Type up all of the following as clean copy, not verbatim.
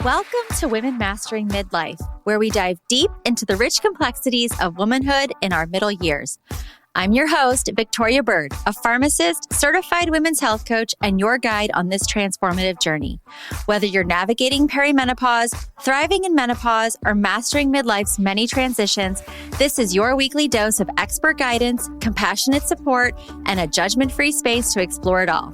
Welcome to Women Mastering Midlife, where we dive deep into the rich complexities of womanhood in our middle years. I'm your host, Victoria Bird, a pharmacist, certified women's health coach, and your guide on this transformative journey. Whether you're navigating perimenopause, thriving in menopause, or mastering midlife's many transitions, this is your weekly dose of expert guidance, compassionate support, and a judgment-free space to explore it all.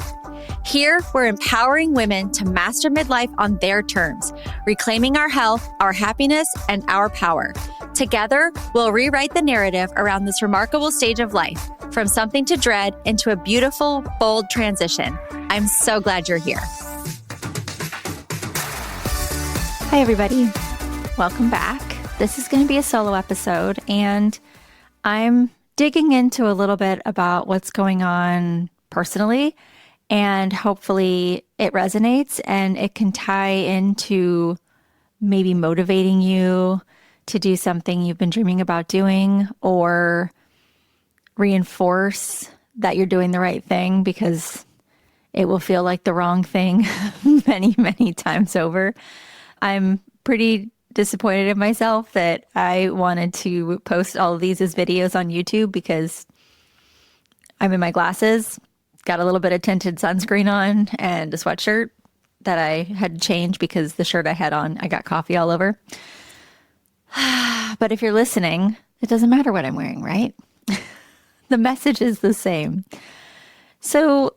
Here, we're empowering women to master midlife on their terms, reclaiming our health, our happiness, and our power. Together, we'll rewrite the narrative around this remarkable stage of life, from something to dread into a beautiful, bold transition. I'm so glad you're here. Hi, everybody. Welcome back. This is going to be a solo episode, and I'm digging into a little bit about what's going on personally. And hopefully it resonates and it can tie into maybe motivating you to do something you've been dreaming about doing, or reinforce that you're doing the right thing, because it will feel like the wrong thing many, many times over. I'm pretty disappointed in myself that I wanted to post all of these as videos on YouTube, because I'm in my glasses, got a little bit of tinted sunscreen on, and a sweatshirt that I had to change because the shirt I had on, I got coffee all over. But if you're listening, it doesn't matter what I'm wearing, right? The message is the same. So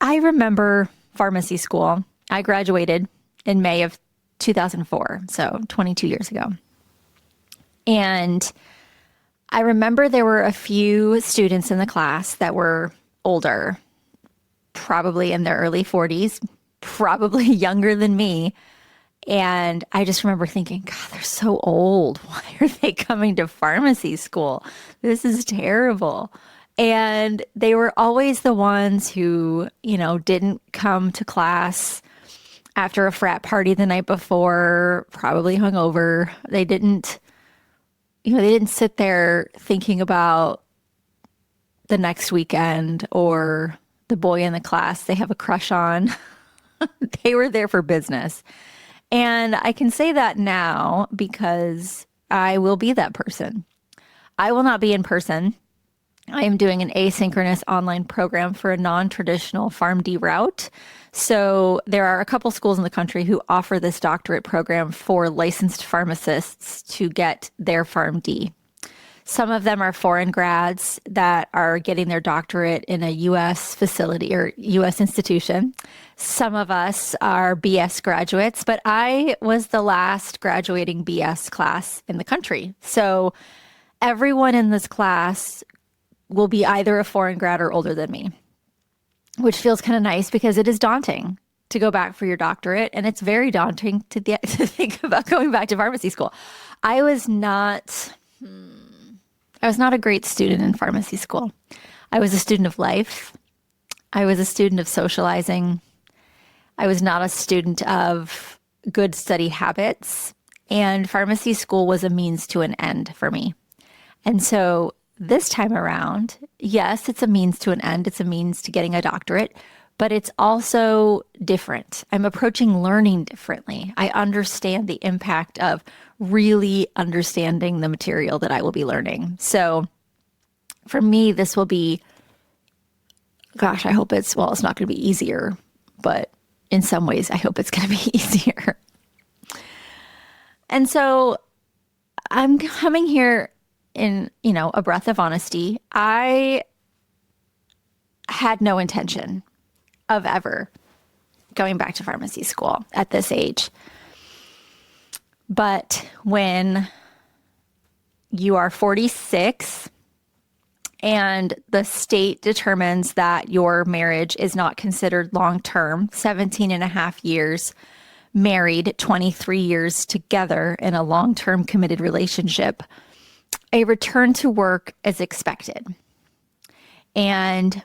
I remember pharmacy school. I graduated in May of 2004, so 22 years ago. And I remember there were a few students in the class that were older, probably in their early 40s, probably younger than me. And I just remember thinking, God, they're so old. Why are they coming to pharmacy school? This is terrible. And they were always the ones who, didn't come to class after a frat party the night before, probably hungover. They didn't sit there thinking about the next weekend or the boy in the class they have a crush on. They were there for business. And I can say that now because I will be that person. I will not be in person. I am doing an asynchronous online program for a non-traditional PharmD route. So there are a couple schools in the country who offer this doctorate program for licensed pharmacists to get their PharmD. Some of them are foreign grads that are getting their doctorate in a U.S. facility or U.S. institution. Some of us are BS graduates, but I was the last graduating BS class in the country. So everyone in this class will be either a foreign grad or older than me, which feels kind of nice because it is daunting to go back for your doctorate. And it's very daunting to think about going back to pharmacy school. I was not a great student in pharmacy school. I was a student of life. I was a student of socializing. I was not a student of good study habits. And pharmacy school was a means to an end for me. And so this time around, yes, it's a means to an end. It's a means to getting a doctorate, but it's also different. I'm approaching learning differently. I understand the impact of really understanding the material that I will be learning. So for me, this will be, I hope it's not going to be easier, but in some ways, I hope it's going to be easier. And so I'm coming here in, a breath of honesty. I had no intention of ever going back to pharmacy school at this age. But when you are 46 and the state determines that your marriage is not considered long-term, 17 and a half years married, 23 years together in a long-term committed relationship, a return to work is expected. And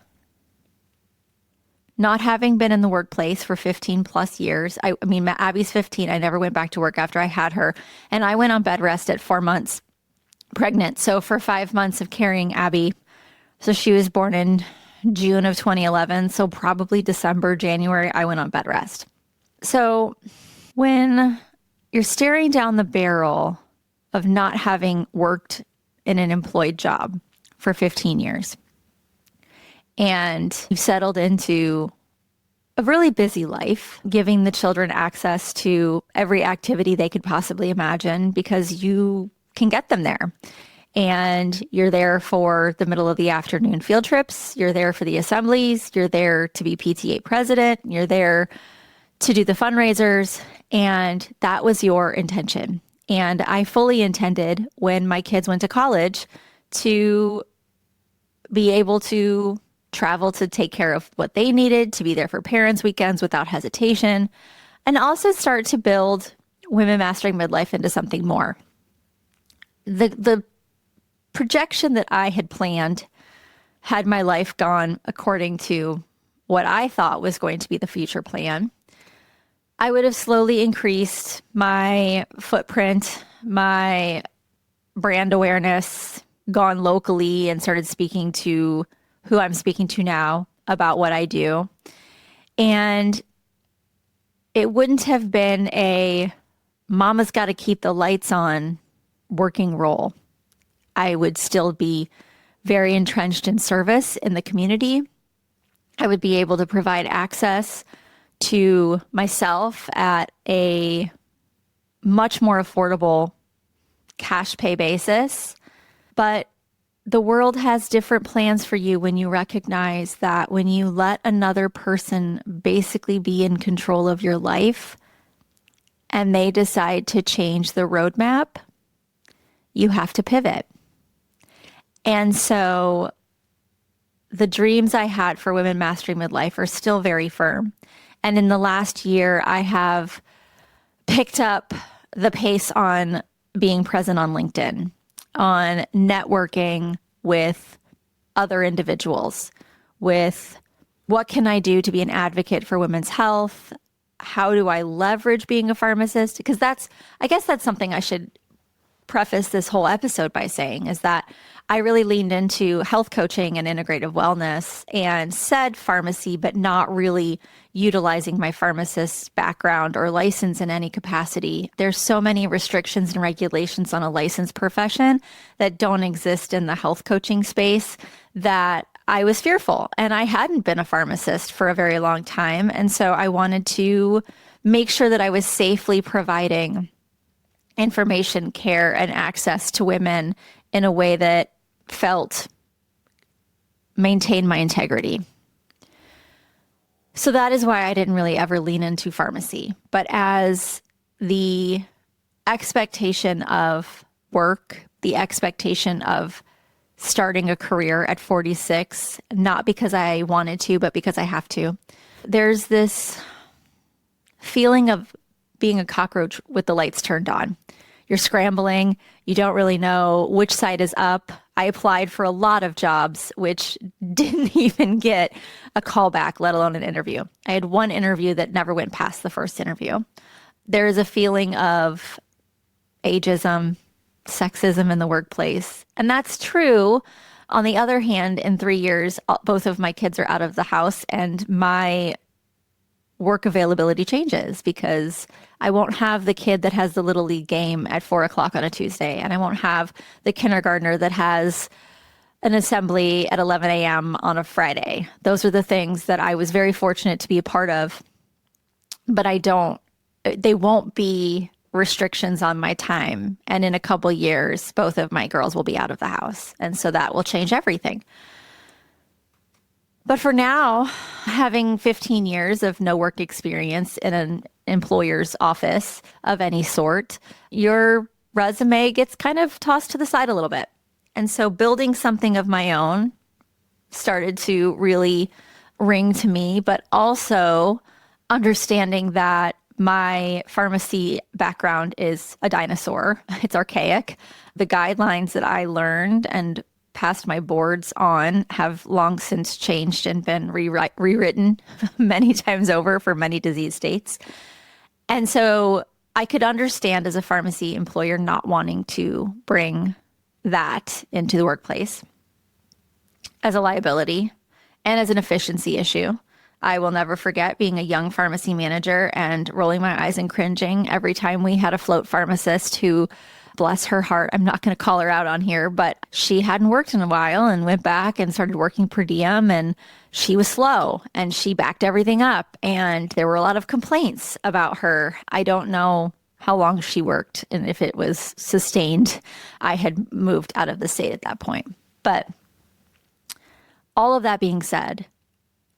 not having been in the workplace for 15 plus years, Abby's 15. I never went back to work after I had her. And I went on bed rest at 4 months pregnant. So for 5 months of carrying Abby, so she was born in June of 2011. So probably December, January, I went on bed rest. So when you're staring down the barrel of not having worked in an employed job for 15 years, and you've settled into a really busy life, giving the children access to every activity they could possibly imagine because you can get them there. And you're there for the middle of the afternoon field trips. You're there for the assemblies. You're there to be PTA president. You're there to do the fundraisers. And that was your intention. And I fully intended when my kids went to college to be able to travel to take care of what they needed, to be there for parents' weekends without hesitation, and also start to build Women Mastering Midlife into something more. The projection that I had planned, had my life gone according to what I thought was going to be the future plan, I would have slowly increased my footprint, my brand awareness, gone locally and started speaking to who I'm speaking to now about what I do. And it wouldn't have been a mama's got to keep the lights on working role. I would still be very entrenched in service in the community. I would be able to provide access to myself at a much more affordable cash pay basis. But the world has different plans for you when you recognize that when you let another person basically be in control of your life and they decide to change the roadmap, you have to pivot. And so the dreams I had for Women Mastering Midlife are still very firm. And in the last year, I have picked up the pace on being present on LinkedIn, on networking with other individuals, with what can I do to be an advocate for women's health? How do I leverage being a pharmacist? Because I guess that's something I should preface this whole episode by saying, is that I really leaned into health coaching and integrative wellness and said pharmacy, but not really utilizing my pharmacist background or license in any capacity. There's so many restrictions and regulations on a licensed profession that don't exist in the health coaching space that I was fearful. And I hadn't been a pharmacist for a very long time. And so I wanted to make sure that I was safely providing information, care, and access to women in a way that maintained my integrity. So that is why I didn't really ever lean into pharmacy. But as the expectation of work, the expectation of starting a career at 46, not because I wanted to, but because I have to, there's this feeling of being a cockroach with the lights turned on. You're scrambling. You don't really know which side is up. I applied for a lot of jobs, which didn't even get a call back, let alone an interview. I had one interview that never went past the first interview. There is a feeling of ageism, sexism in the workplace. And that's true. On the other hand, in 3 years, both of my kids are out of the house and my work availability changes because I won't have the kid that has the little league game at 4:00 on a Tuesday. And I won't have the kindergartner that has an assembly at 11 a.m. on a Friday. Those are the things that I was very fortunate to be a part of, but they won't be restrictions on my time. And in a couple years, both of my girls will be out of the house. And so that will change everything. But for now, having 15 years of no work experience in an employer's office of any sort, your resume gets kind of tossed to the side a little bit. And so building something of my own started to really ring to me, but also understanding that my pharmacy background is a dinosaur. It's archaic. The guidelines that I learned and passed my boards on have long since changed and been rewritten many times over for many disease states. And so I could understand as a pharmacy employer not wanting to bring that into the workplace as a liability and as an efficiency issue. I will never forget being a young pharmacy manager and rolling my eyes and cringing every time we had a float pharmacist who, bless her heart, I'm not going to call her out on here, but she hadn't worked in a while and went back and started working per diem, and she was slow and she backed everything up. And there were a lot of complaints about her. I don't know how long she worked and if it was sustained. I had moved out of the state at that point. But all of that being said,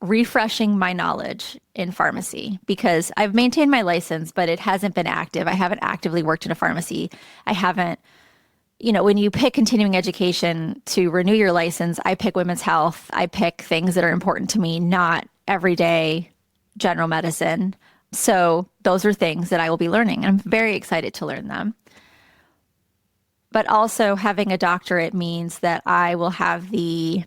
refreshing my knowledge in pharmacy, because I've maintained my license, but it hasn't been active. I haven't actively worked in a pharmacy. I haven't, when you pick continuing education to renew your license, I pick women's health. I pick things that are important to me, not everyday general medicine. So those are things that I will be learning, and I'm very excited to learn them. But also having a doctorate means that I will have the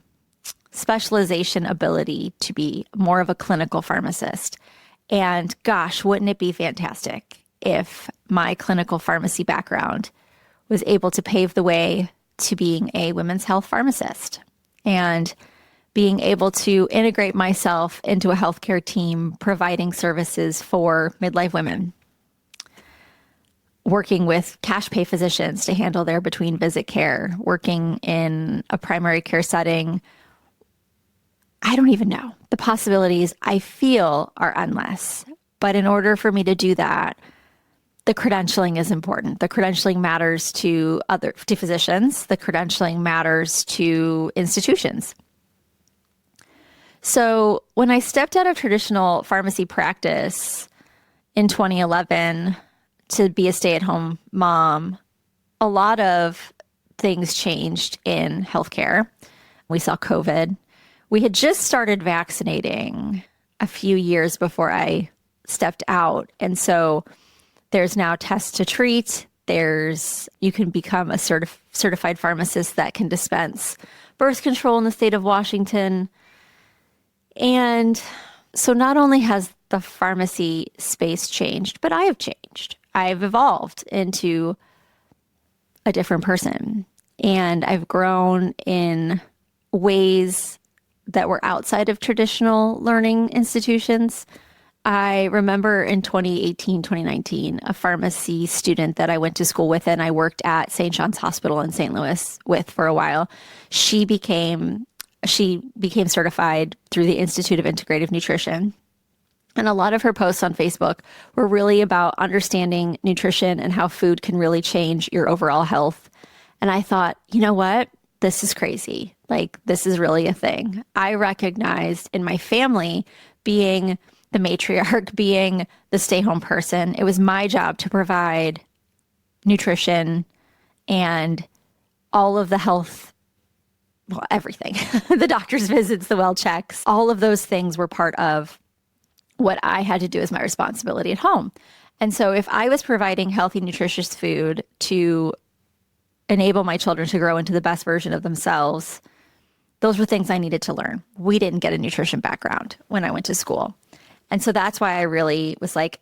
specialization ability to be more of a clinical pharmacist. And gosh, wouldn't it be fantastic if my clinical pharmacy background was able to pave the way to being a women's health pharmacist and being able to integrate myself into a healthcare team providing services for midlife women, working with cash pay physicians to handle their between visit care, working in a primary care setting. I don't even know. The possibilities I feel are endless. But in order for me to do that, the credentialing is important. The credentialing matters to physicians. The credentialing matters to institutions. So when I stepped out of traditional pharmacy practice in 2011 to be a stay-at-home mom, a lot of things changed in healthcare. We saw COVID. We had just started vaccinating a few years before I stepped out. And so there's now tests to treat. You can become a certified pharmacist that can dispense birth control in the state of Washington. And so not only has the pharmacy space changed, but I have changed. I've evolved into a different person. And I've grown in ways that were outside of traditional learning institutions. I remember in 2018, 2019, a pharmacy student that I went to school with and I worked at St. John's Hospital in St. Louis with for a while. She became certified through the Institute of Integrative Nutrition. And a lot of her posts on Facebook were really about understanding nutrition and how food can really change your overall health. And I thought, you know what? This is crazy. Like, this is really a thing. I recognized in my family, being the matriarch, being the stay-home person, it was my job to provide nutrition and all of the health, well, everything, the doctor's visits, the well checks, all of those things were part of what I had to do as my responsibility at home. And so if I was providing healthy, nutritious food to enable my children to grow into the best version of themselves, those were things I needed to learn. We didn't get a nutrition background when I went to school. And so that's why I really was like,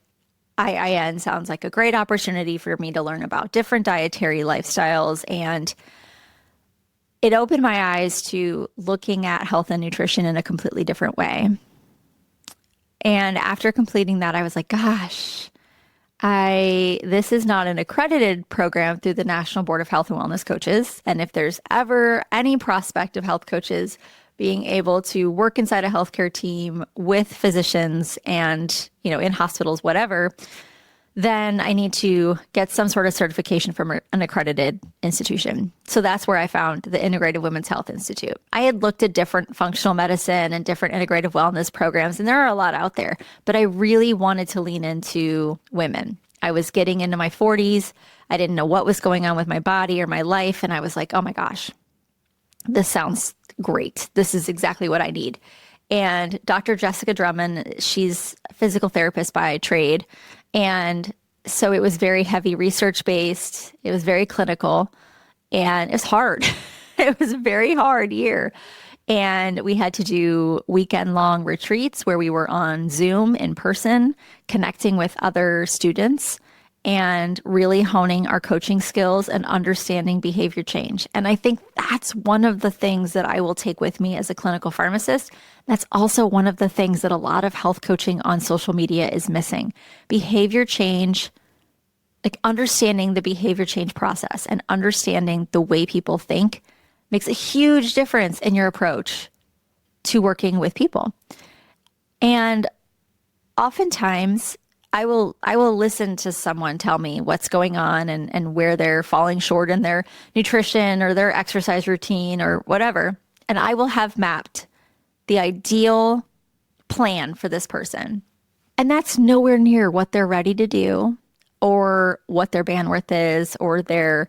IIN sounds like a great opportunity for me to learn about different dietary lifestyles. And it opened my eyes to looking at health and nutrition in a completely different way. And after completing that, I was like, gosh, this is not an accredited program through the National Board of Health and Wellness Coaches. And if there's ever any prospect of health coaches being able to work inside a healthcare team with physicians and, in hospitals, whatever, then I need to get some sort of certification from an accredited institution. So that's where I found the Integrative Women's Health Institute. I had looked at different functional medicine and different integrative wellness programs, and there are a lot out there, but I really wanted to lean into women. I was getting into my 40s. I didn't know what was going on with my body or my life. And I was like, oh my gosh, this sounds great. This is exactly what I need. And Dr. Jessica Drummond, she's a physical therapist by trade. And so it was very heavy research-based. It was very clinical, and it was hard. It was a very hard year. And we had to do weekend-long retreats where we were on Zoom in person, connecting with other students. and really honing our coaching skills and understanding behavior change. And I think that's one of the things that I will take with me as a clinical pharmacist. That's also one of the things that a lot of health coaching on social media is missing. Behavior change, like understanding the behavior change process and understanding the way people think makes a huge difference in your approach to working with people. And oftentimes I will listen to someone tell me what's going on and where they're falling short in their nutrition or their exercise routine or whatever. And I will have mapped the ideal plan for this person. And that's nowhere near what they're ready to do or what their bandwidth is or their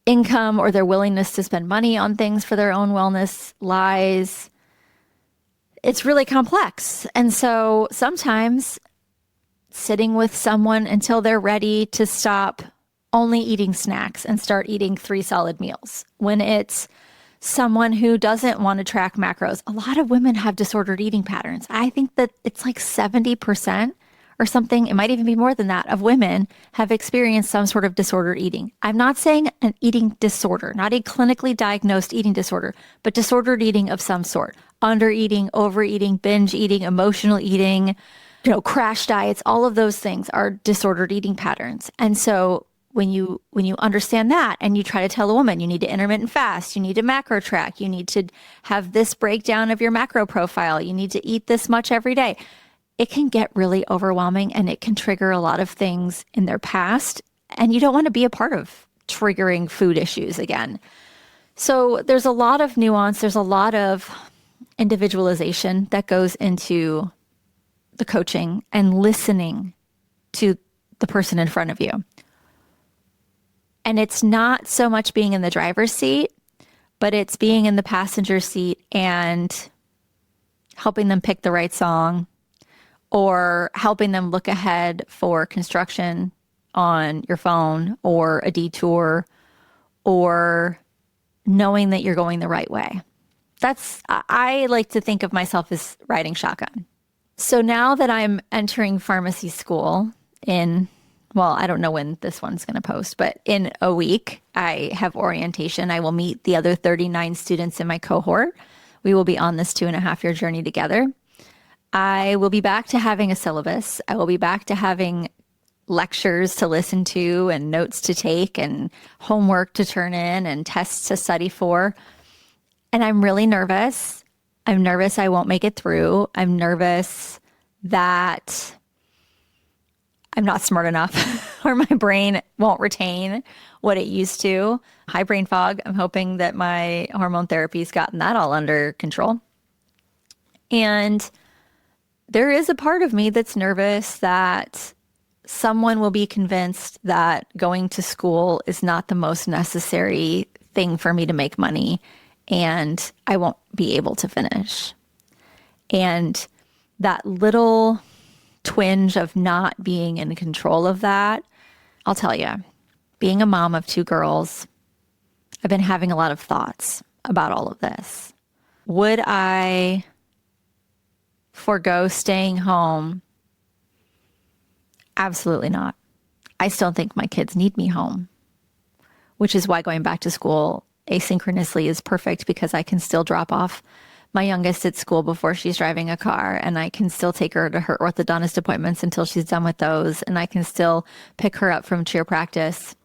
income or their willingness to spend money on things for their own wellness lies. It's really complex. And so sometimes sitting with someone until they're ready to stop only eating snacks and start eating 3 solid meals. When it's someone who doesn't want to track macros, a lot of women have disordered eating patterns. I think that it's like 70% or something, it might even be more than that, of women have experienced some sort of disordered eating. I'm not saying an eating disorder, not a clinically diagnosed eating disorder, but disordered eating of some sort. Under eating, overeating, binge eating, emotional eating, crash diets, all of those things are disordered eating patterns. And so when you understand that and you try to tell a woman you need to intermittent fast, you need to macro track, you need to have this breakdown of your macro profile, you need to eat this much every day, it can get really overwhelming and it can trigger a lot of things in their past. And you don't want to be a part of triggering food issues again. So there's a lot of nuance. There's a lot of individualization that goes into the coaching and listening to the person in front of you. And it's not so much being in the driver's seat, but it's being in the passenger seat and helping them pick the right song or helping them look ahead for construction on your phone or a detour or knowing that you're going the right way. I like to think of myself as riding shotgun. So now that I'm entering pharmacy school I don't know when this one's going to post, but in a week, I have orientation. I will meet the other 39 students in my cohort. We will be on this 2.5-year journey together. I will be back to having a syllabus. I will be back to having lectures to listen to and notes to take and homework to turn in and tests to study for. And I'm really nervous. I'm nervous I won't make it through. I'm nervous that I'm not smart enough or my brain won't retain what it used to. High brain fog. I'm hoping that my hormone therapy's gotten that all under control. And there is a part of me that's nervous that someone will be convinced that going to school is not the most necessary thing for me to make money and I won't be able to finish. And that little twinge of not being in control of that, I'll tell you, being a mom of 2 girls, I've been having a lot of thoughts about all of this. Would I forego staying home? Absolutely not. I still think my kids need me home, which is why going back to school asynchronously is perfect because I can still drop off my youngest at school before she's driving a car, and I can still take her to her orthodontist appointments until she's done with those, and I can still pick her up from cheer practice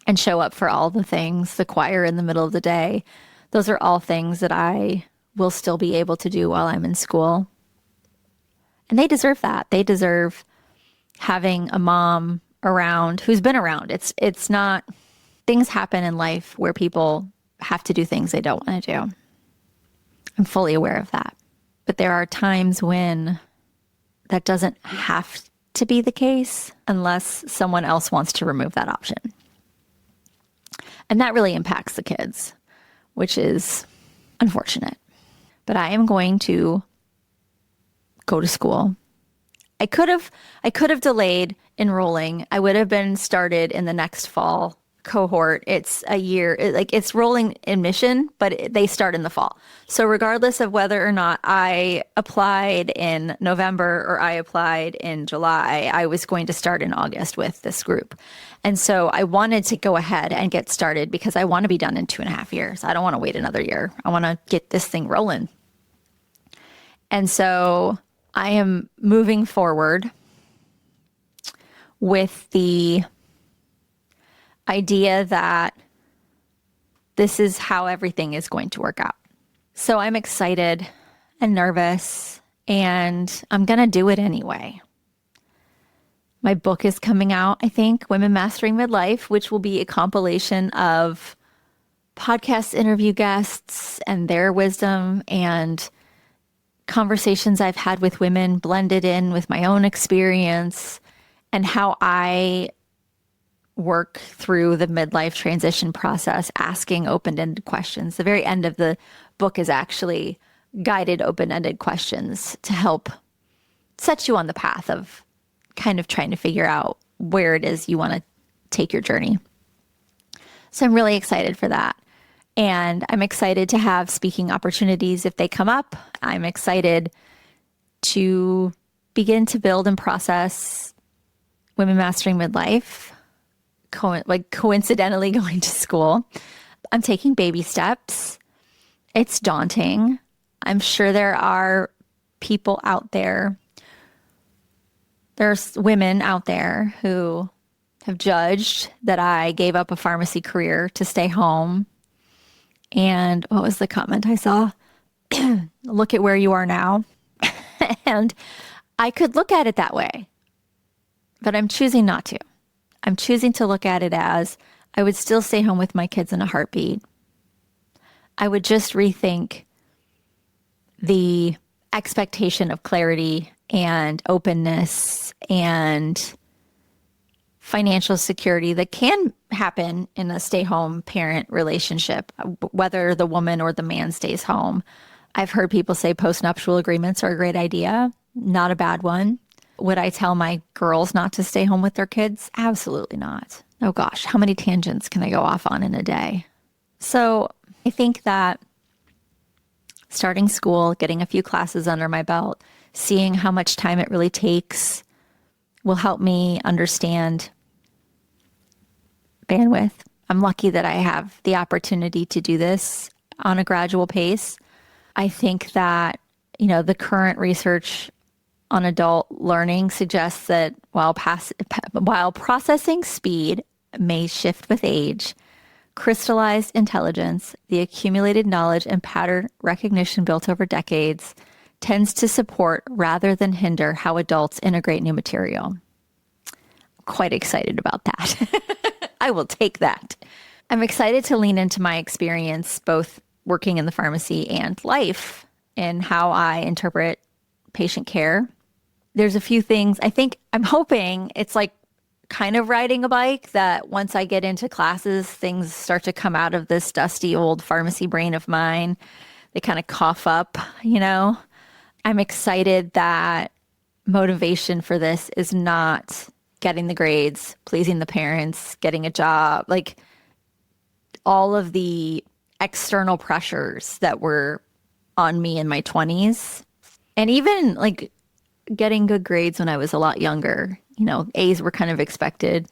and show up for all the things, the choir in the middle of the day. Those are all things that I will still be able to do while I'm in school. And they deserve that. They deserve having a mom around who's been around. It's not, things happen in life where people have to do things they don't want to do. I'm fully aware of that. But there are times when that doesn't have to be the case unless someone else wants to remove that option. And that really impacts the kids, which is unfortunate. But I am going to go to school. I could have delayed enrolling. I would have been started in the next fall cohort, it's a year, it's rolling admission, but they start in the fall. So regardless of whether or not I applied in November or I applied in July, I was going to start in August with this group. And so I wanted to go ahead and get started because I want to be done in 2.5 years. I don't want to wait another year. I want to get this thing rolling. And so I am moving forward with the idea that this is how everything is going to work out. So I'm excited and nervous, and I'm going to do it anyway. My book is coming out, I think, Women Mastering Midlife, which will be a compilation of podcast interview guests and their wisdom and conversations I've had with women blended in with my own experience and how I work through the midlife transition process, asking open-ended questions. The very end of the book is actually guided open-ended questions to help set you on the path of kind of trying to figure out where it is you want to take your journey. So I'm really excited for that. And I'm excited to have speaking opportunities if they come up. I'm excited to begin to build and process Women Mastering Midlife, coincidentally going to school. I'm taking baby steps. It's daunting. I'm sure there are people out there, there's women out there who have judged that I gave up a pharmacy career to stay home. And what was the comment I saw? Look at where you are now. And I could look at it that way, but I'm choosing not to. I'm choosing to look at it as I would still stay home with my kids in a heartbeat. I would just rethink the expectation of clarity and openness and financial security that can happen in a stay-home parent relationship, whether the woman or the man stays home. I've heard people say postnuptial agreements are a great idea, not a bad one. Would I tell my girls not to stay home with their kids? Absolutely not. Oh gosh, how many tangents can I go off on in a day? So I think that starting school, getting a few classes under my belt, seeing how much time it really takes will help me understand bandwidth. I'm lucky that I have the opportunity to do this on a gradual pace. I think that, the current research on adult learning suggests that while processing speed may shift with age, crystallized intelligence, the accumulated knowledge and pattern recognition built over decades, tends to support rather than hinder how adults integrate new material. Quite excited about that. I will take that. I'm excited to lean into my experience, both working in the pharmacy and life, and how I interpret patient care. There's a few things I'm hoping it's like kind of riding a bike, that once I get into classes, things start to come out of this dusty old pharmacy brain of mine. They kind of cough up, I'm excited that motivation for this is not getting the grades, pleasing the parents, getting a job, like all of the external pressures that were on me in my 20s. And even like getting good grades when I was a lot younger, A's were kind of expected.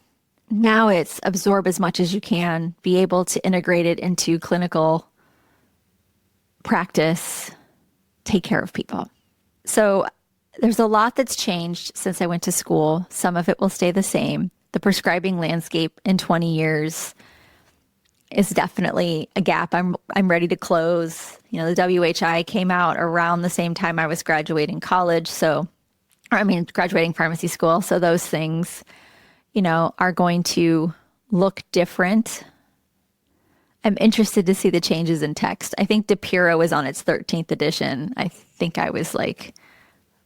Now it's absorb as much as you can, be able to integrate it into clinical practice, take care of people. So there's a lot that's changed since I went to school. Some of it will stay the same. The prescribing landscape in 20 years is definitely a gap I'm ready to close. The WHI came out around the same time I was graduating college. Graduating pharmacy school. So those things, are going to look different. I'm interested to see the changes in text. I think DePiro was on its 13th edition. I think I was like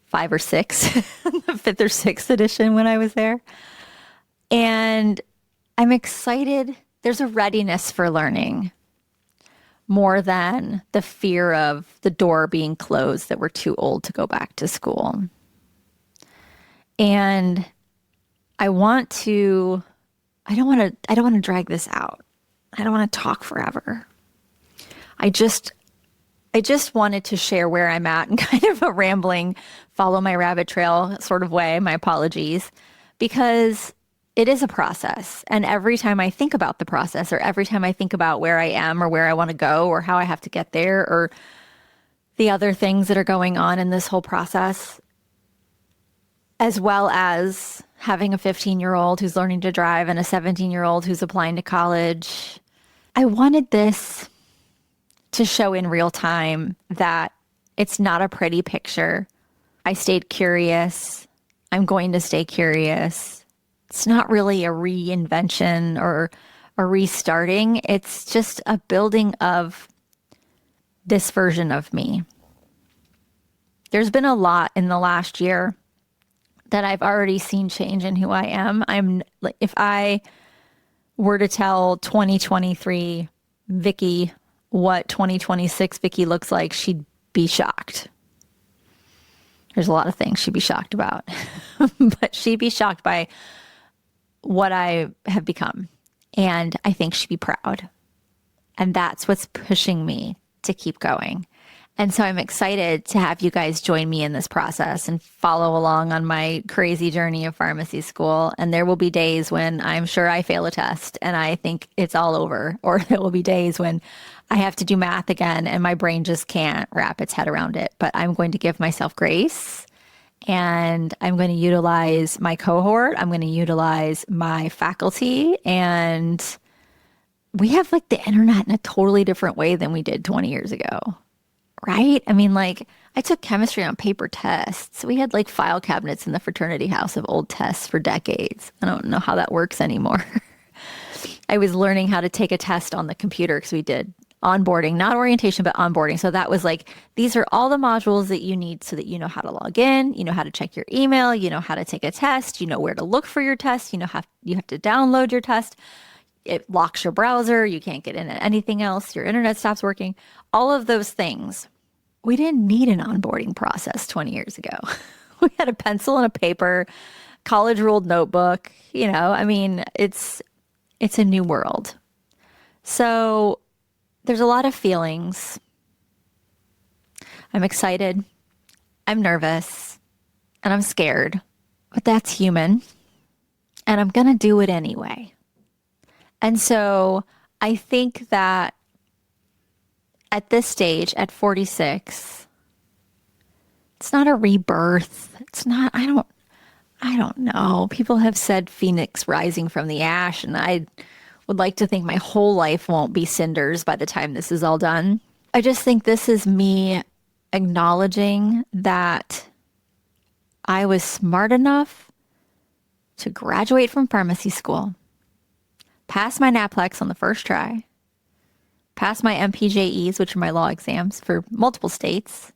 5 or 6, the 5th or 6th edition when I was there. And I'm excited. There's a readiness for learning more than the fear of the door being closed, that we're too old to go back to school. And I want to I don't want to drag this out. I don't want to talk forever. I just wanted to share where I'm at in kind of a rambling, follow my rabbit trail sort of way. My apologies, because it is a process. And every time I think about the process, or every time I think about where I am or where I want to go or how I have to get there, or the other things that are going on in this whole process, as well as having a 15-year-old who's learning to drive and a 17-year-old who's applying to college, I wanted this to show in real time that it's not a pretty picture. I stayed curious. I'm going to stay curious. It's not really a reinvention or a restarting. It's just a building of this version of me. There's been a lot in the last year that I've already seen change in who I am. I'm like, if I were to tell 2023 Vicky what 2026 Vicky looks like, she'd be shocked. There's a lot of things she'd be shocked about, but she'd be shocked by what I have become. And I think she'd be proud. And that's what's pushing me to keep going. And so I'm excited to have you guys join me in this process and follow along on my crazy journey of pharmacy school. And there will be days when I'm sure I fail a test and I think it's all over. Or there will be days when I have to do math again and my brain just can't wrap its head around it. But I'm going to give myself grace, and I'm going to utilize my cohort. I'm going to utilize my faculty, and we have like the internet in a totally different way than we did 20 years ago. Right? I mean, like, I took chemistry on paper tests. We had like file cabinets in the fraternity house of old tests for decades. I don't know how that works anymore. I was learning how to take a test on the computer because we did onboarding, not orientation, but onboarding. So that was like, these are all the modules that you need so that you know how to log in, you know how to check your email, you know how to take a test, you know where to look for your test, you know how you have to download your test. It locks your browser. You can't get in at anything else. Your internet stops working. All of those things. We didn't need an onboarding process 20 years ago. We had a pencil and a paper, college ruled notebook. You know, I mean, it's a new world. So there's a lot of feelings. I'm excited. I'm nervous. And I'm scared. But that's human. And I'm going to do it anyway. And so I think that at this stage, at 46, it's not a rebirth. It's not, I don't know. People have said Phoenix rising from the ash, and I would like to think my whole life won't be cinders by the time this is all done. I just think this is me acknowledging that I was smart enough to graduate from pharmacy school, pass my NAPLEX on the first try, pass my MPJEs, which are my law exams for multiple states,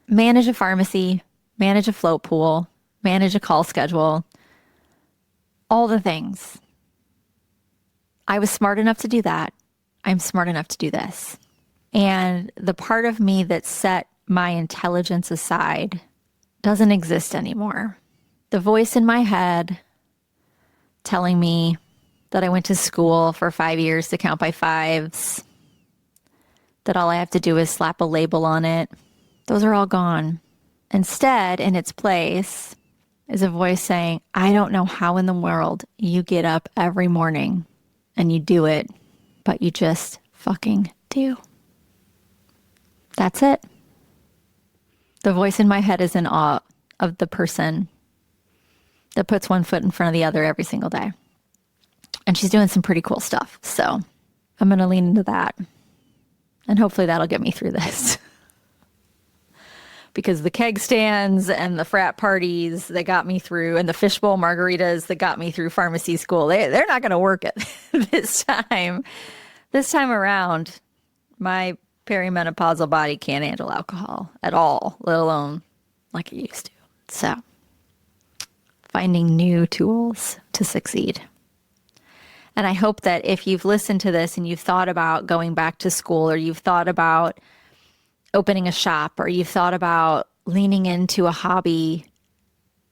manage a pharmacy, manage a float pool, manage a call schedule, all the things. I was smart enough to do that. I'm smart enough to do this. And the part of me that set my intelligence aside doesn't exist anymore. The voice in my head telling me that I went to school for 5 years to count by fives, that all I have to do is slap a label on it, those are all gone. Instead, in its place, is a voice saying, I don't know how in the world you get up every morning and you do it, but you just fucking do. That's it. The voice in my head is in awe of the person that puts one foot in front of the other every single day. And she's doing some pretty cool stuff. So I'm going to lean into that. And hopefully that'll get me through this. Because the keg stands and the frat parties that got me through, and the fishbowl margaritas that got me through pharmacy school, they're not going to work it this time. This time around, my perimenopausal body can't handle alcohol at all, let alone like it used to. So finding new tools to succeed. And I hope that if you've listened to this and you've thought about going back to school, or you've thought about opening a shop, or you've thought about leaning into a hobby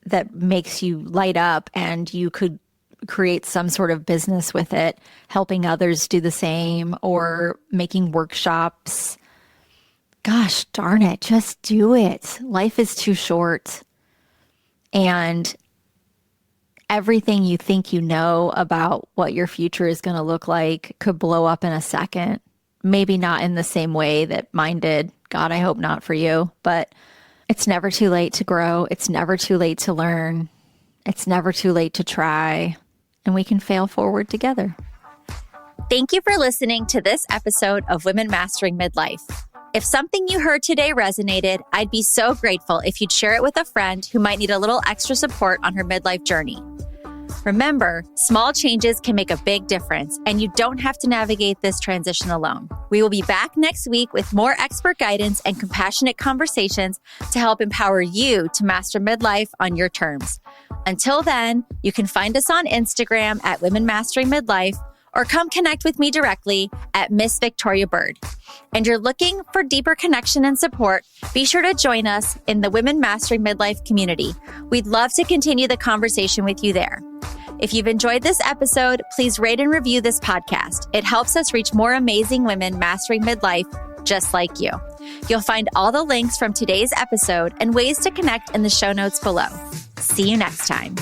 that makes you light up and you could create some sort of business with it, helping others do the same or making workshops. Gosh darn it, just do it. Life is too short. And everything you think you know about what your future is going to look like could blow up in a second. Maybe not in the same way that mine did. God, I hope not for you. But it's never too late to grow. It's never too late to learn. It's never too late to try. And we can fail forward together. Thank you for listening to this episode of Women Mastering Midlife. If something you heard today resonated, I'd be so grateful if you'd share it with a friend who might need a little extra support on her midlife journey. Remember, small changes can make a big difference, and you don't have to navigate this transition alone. We will be back next week with more expert guidance and compassionate conversations to help empower you to master midlife on your terms. Until then, you can find us on Instagram at Women Mastering Midlife, or come connect with me directly at Miss Victoria Bird. And you're looking for deeper connection and support, be sure to join us in the Women Mastering Midlife community. We'd love to continue the conversation with you there. If you've enjoyed this episode, please rate and review this podcast. It helps us reach more amazing women mastering midlife just like you. You'll find all the links from today's episode and ways to connect in the show notes below. See you next time.